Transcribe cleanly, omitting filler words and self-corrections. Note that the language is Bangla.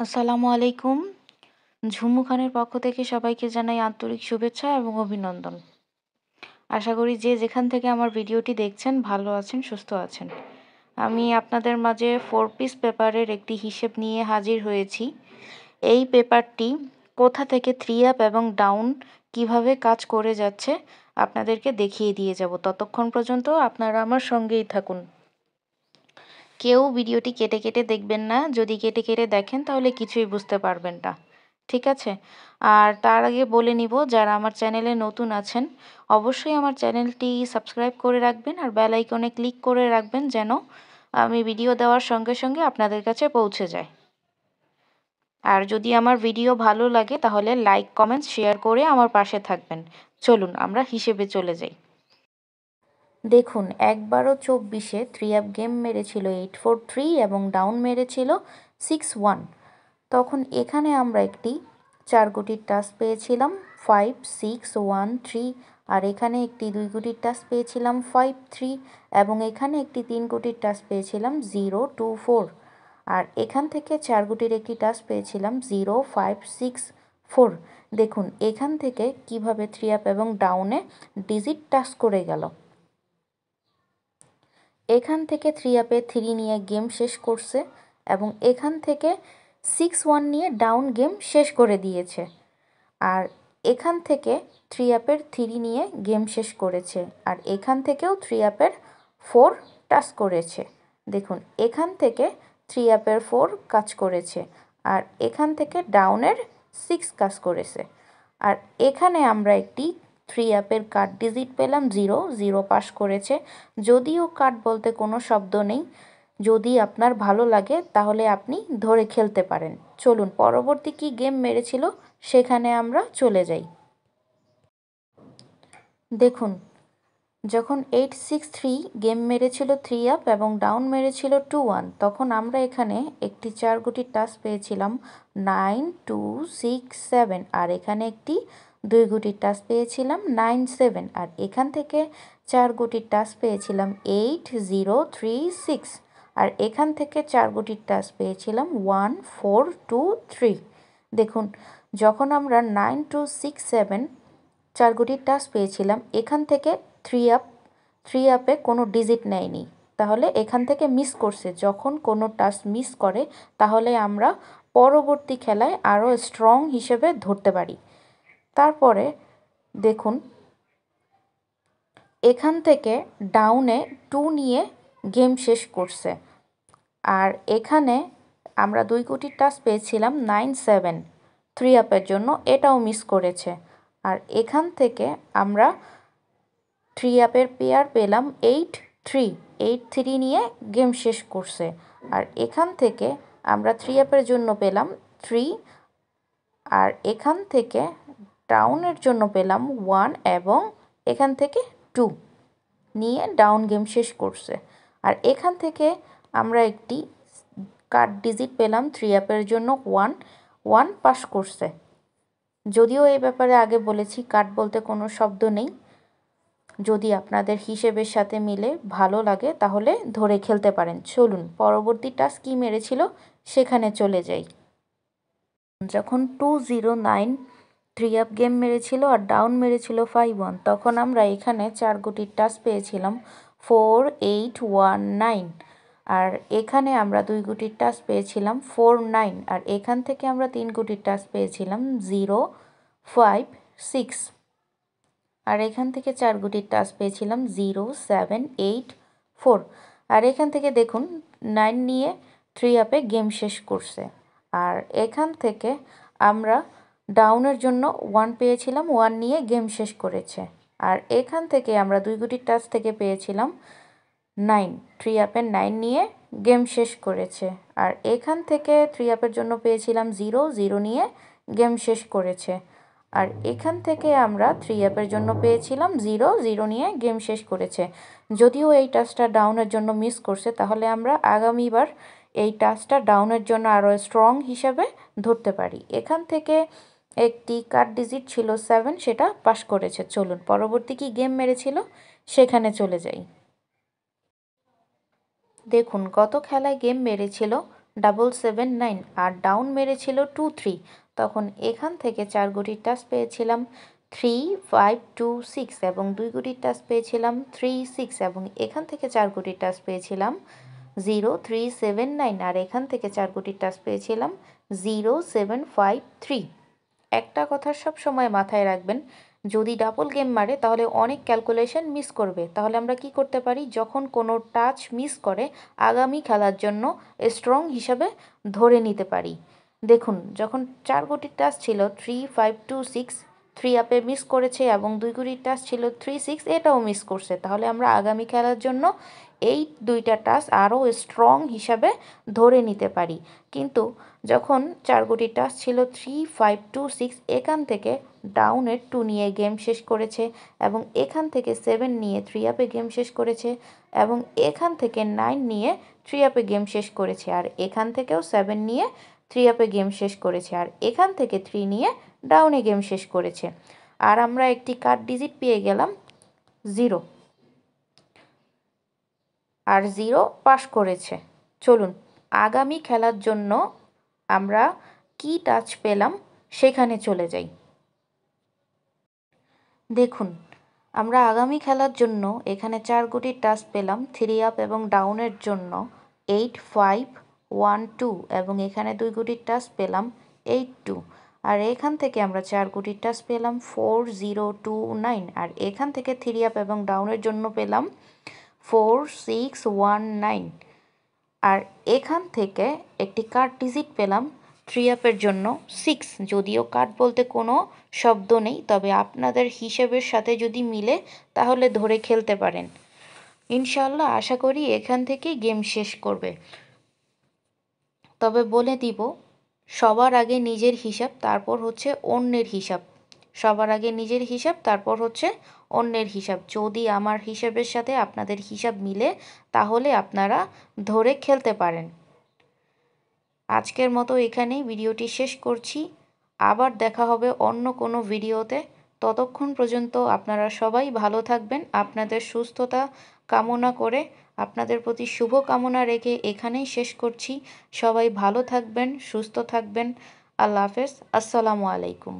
আসসালামু আলাইকুম। ঝুমু খানের পক্ষ থেকে সবাইকে জানাই আন্তরিক শুভেচ্ছা এবং অভিনন্দন। আশা করি যে যেখান থেকে আমার ভিডিওটি দেখছেন ভালো আছেন, সুস্থ আছেন। আমি আপনাদের মাঝে 4 পিস পেপারের একটি হিসেব নিয়ে হাজির হয়েছি। এই পেপারটি কোথা থেকে 3 আপ এবং ডাউন কিভাবে কাজ করে যাচ্ছে আপনাদেরকে দেখিয়ে দিয়ে যাব। ততক্ষণ পর্যন্ত আপনারা আমার সঙ্গেই থাকুন। কেউ ভিডিওটি কেটে কেটে দেখবেন না। যদি কেটে কেটে দেখেন তাহলে কিছুই বুঝতে পারবেন না। ঠিক আছে? আর তার আগে বলে নিব, যারা আমার চ্যানেলে নতুন আছেন অবশ্যই আমার চ্যানেলটি সাবস্ক্রাইব করে রাখবেন আর বেল আইকনে ক্লিক করে রাখবেন, যেন আমি ভিডিও দেওয়ার সঙ্গে সঙ্গে আপনাদের কাছে পৌঁছে যায়। আর যদি আমার ভিডিও ভালো লাগে তাহলে লাইক, কমেন্টস, শেয়ার করে আমার পাশে থাকবেন। চলুন আমরা হিসেবে চলে যাই। দেখুন, ১/১২/২৪-এ 3 আপ গেম মেরেছিল 843 এবং ডাউন মেরেছিল 61। তখন এখানে আমরা একটি 4 গুটির টাস পেয়েছিলাম 5, 6, 1, 3, আর এখানে একটি 2 গুটির টাস পেয়েছিলাম 5, 3, এবং এখানে একটি 3 গুটির টাস পেয়েছিলাম 0, 2, 4, আর এখান থেকে 4 গুটির একটি টাস পেয়েছিলাম 0, 5, 6, 4। দেখুন এখান থেকে কিভাবে 3 আপ এবং ডাউনে ডিজিট টাস করে গেল। এখান থেকে 3 আপে 3 নিয়ে গেম শেষ করছে এবং এখান থেকে 6-1 নিয়ে ডাউন গেম শেষ করে দিয়েছে। আর এখান থেকে 3 আপের 3 নিয়ে গেম শেষ করেছে। আর এখান থেকেও 3 আপের 4 টাচ করেছে। দেখুন এখান থেকে 3 আপের 4 কাজ করেছে আর এখান থেকে ডাউনের 6 কাজ করেছে। আর এখানে আমরা একটি 3 আপের কার্ড ডিজিট পেলাম 0, 0 পাস করেছে। যদিও কার্ড বলতে কোনো শব্দ নেই, যদি আপনার ভালো লাগে তাহলে আপনি ধরে খেলতে পারেন। চলুন পরবর্তী কি গেম মেরেছিল সেখানে আমরা চলে যাই। দেখুন, যখন 863 গেম মেরেছিল 3 আপ এবং ডাউন মেরেছিল 2-1, তখন আমরা এখানে একটি 4 গুটির টাস পেয়েছিলাম 9, 2, 6, 7, আর এখানে একটি 2 গুটির টাস পেয়েছিলাম 9, 7, আর এখান থেকে 4 গুটির টাস পেয়েছিলাম 8, 0, 3, 6, আর এখান থেকে 4 গুটির টাস পেয়েছিলাম 1, 4, 2, 3। দেখুন যখন আমরা 9, 2, 6, 7 4 গুটির টাস পেয়েছিলাম, এখান থেকে 3 আপে কোনো ডিজিট নেয়নি, তাহলে এখান থেকে মিস করছে। যখন কোনো টাস মিস করে তাহলে আমরা পরবর্তী খেলায় আরও স্ট্রং হিসেবে ধরতে পারি। তারপরে দেখুন এখান থেকে ডাউনে 2 নিয়ে গেম শেষ করছে। আর এখানে আমরা 2 গুটির টাস পেয়েছিলাম 9, 7 3 আপের জন্য, এটাও মিস করেছে। আর এখান থেকে আমরা 3 আপের পেয়ার পেলাম 8, 3, 8, 3 নিয়ে গেম শেষ করছে। আর এখান থেকে আমরা 3 আপের জন্য পেলাম 3, আর এখান থেকে ডাউনের জন্য পেলাম 1 এবং এখান থেকে 2 নিয়ে ডাউন গেম শেষ করছে। আর এখান থেকে আমরা একটি কার্ড ডিজিট পেলাম 3 আপের জন্য 1, 1 পাস করছে। যদিও এই ব্যাপারে আগে বলেছি কার্ড বলতে কোনো শব্দ নেই, যদি আপনাদের হিসেবের সাথে মিলে ভালো লাগে তাহলে ধরে খেলতে পারেন। চলুন পরবর্তী টাস কী মেরেছিল সেখানে চলে যাই। যখন 209 3 আপ গেম মেরেছিল আর ডাউন মেরেছিল 5-1, তখন আমরা এখানে 4 গুটির টাস পেয়েছিলাম 4, 8, 1, 9, আর এখানে আমরা 2 গুটির টাস পেয়েছিলাম 4, 9, আর এখান থেকে আমরা 3 গুটির টাস পেয়েছিলাম 0, 5, 6, আর এখান থেকে 4 গুটির টাস পেয়েছিলাম 0, 7, 8, 4, আর এখান থেকে দেখুন 9 নিয়ে 3 আপে গেম শেষ করছে। আর এখান থেকে আমরা ডাউনের জন্য 1 পেয়েছিলাম, 1 নিয়ে গেম শেষ করেছে। আর এখান থেকে আমরা 2 গুটির টাচ থেকে পেয়েছিলাম 9, 3 আপের 9 নিয়ে গেম শেষ করেছে। আর এখান থেকে 3 আপের জন্য পেয়েছিলাম 0, 0 নিয়ে গেম শেষ করেছে। আর এখান থেকে আমরা 3 আপের জন্য পেয়েছিলাম 0, 0 নিয়ে গেম শেষ করেছে। যদিও এই টাচটা ডাউনের জন্য মিস করছে, তাহলে আমরা আগামীবার এই টাচটা ডাউনের জন্য আরও স্ট্রং হিসাবে ধরতে পারি। এখান থেকে একটি কার্ড ডিজিট ছিল 7, সেটা পাস করেছে। চলুন পরবর্তী কি গেম মেরেছিল সেখানে চলে যাই। দেখুন গত খেলায় গেম মেরেছিল 779 আর ডাউন মেরেছিল 23, তখন এখান থেকে 4 গুটির টাচ পেয়েছিলাম 3526 এবং 2 গুটির টাচ পেয়েছিলাম 36 এবং এখান থেকে 4 গুটির টাচ পেয়েছিলাম 0379 আর এখান থেকে 4 গুটির টাচ পেয়েছিলাম 0753। একটা কথা সব সময় মাথায় রাখবেন, যদি ডাবল গেম মারে তাহলে অনেক ক্যালকুলেশন মিস করবে। তাহলে আমরা কি করতে পারি, যখন কোনো টাচ মিস করে আগামী খেলার জন্য স্ট্রং হিসাবে ধরে নিতে পারি। দেখুন, যখন 4 গুটির টাচ ছিল 3526, 3 আপে মিস করেছে এবং 2 গুটির টাচ ছিল 36, এটাও মিস করছে। তাহলে আমরা আগামী খেলার জন্য এই দুইটা টাচ আরও স্ট্রং হিসাবে ধরে নিতে পারি। কিন্তু যখন 4 গুটির টাচ ছিল 3526, এখান থেকে ডাউনের 2 নিয়ে গেম শেষ করেছে এবং এখান থেকে 7 নিয়ে 3 আপে গেম শেষ করেছে এবং এখান থেকে 9 নিয়ে 3 আপে গেম শেষ করেছে আর এখান থেকেও 7 নিয়ে 3 আপে গেম শেষ করেছে আর এখান থেকে 3 নিয়ে ডাউনে গেম শেষ করেছে। আর আমরা একটি কার্ড ডিজিট পেয়ে গেলাম 0, আর 0 পাস করেছে। চলুন আগামী খেলার জন্য আমরা কি টাচ পেলাম সেখানে চলে যাই। দেখুন, আমরা আগামী খেলার জন্য এখানে 4 গুটির টাচ পেলাম 3 আপ এবং ডাউনের জন্য 8512 এবং এখানে 2 গুটির টাচ পেলাম 82 আর এখান থেকে আমরা 4 গুটির টাচ পেলাম 4029 আর এখান থেকে 3 আপ এবং ডাউনের জন্য পেলাম 4619 আর এখান থেকে একটি কার্ড ডিজিট পেলাম 3 আপের জন্য 6। যদিও কার্ড বলতে কোনো শব্দ নেই, তবে আপনাদের হিসেবের সাথে যদি মিলে তাহলে ধরে খেলতে পারেন। ইনশাল্লাহ আশা করি এখান থেকেই গেম শেষ করবে। তবে বলে দিব, সবার আগে নিজের হিসাব, তারপর হচ্ছে অন্যের হিসাব। সবার আগে নিজের হিসাব, তারপর হচ্ছে অন্যের হিসাব। যদি আমার হিসাবের সাথে আপনাদের হিসাব মিলে তাহলে আপনারা ধরে খেলতে পারেন। আজকের মতো এখানেই ভিডিওটি শেষ করছি। আবার দেখা হবে অন্য কোনো ভিডিওতে। ততক্ষণ পর্যন্ত আপনারা সবাই ভালো থাকবেন। আপনাদের সুস্থতা কামনা করে, আপনাদের প্রতি শুভ কামনা রেখে এখানেই শেষ করছি। সবাই ভালো থাকবেন, সুস্থ থাকবেন। আল্লাহ হাফেজ। আসসালামু আলাইকুম।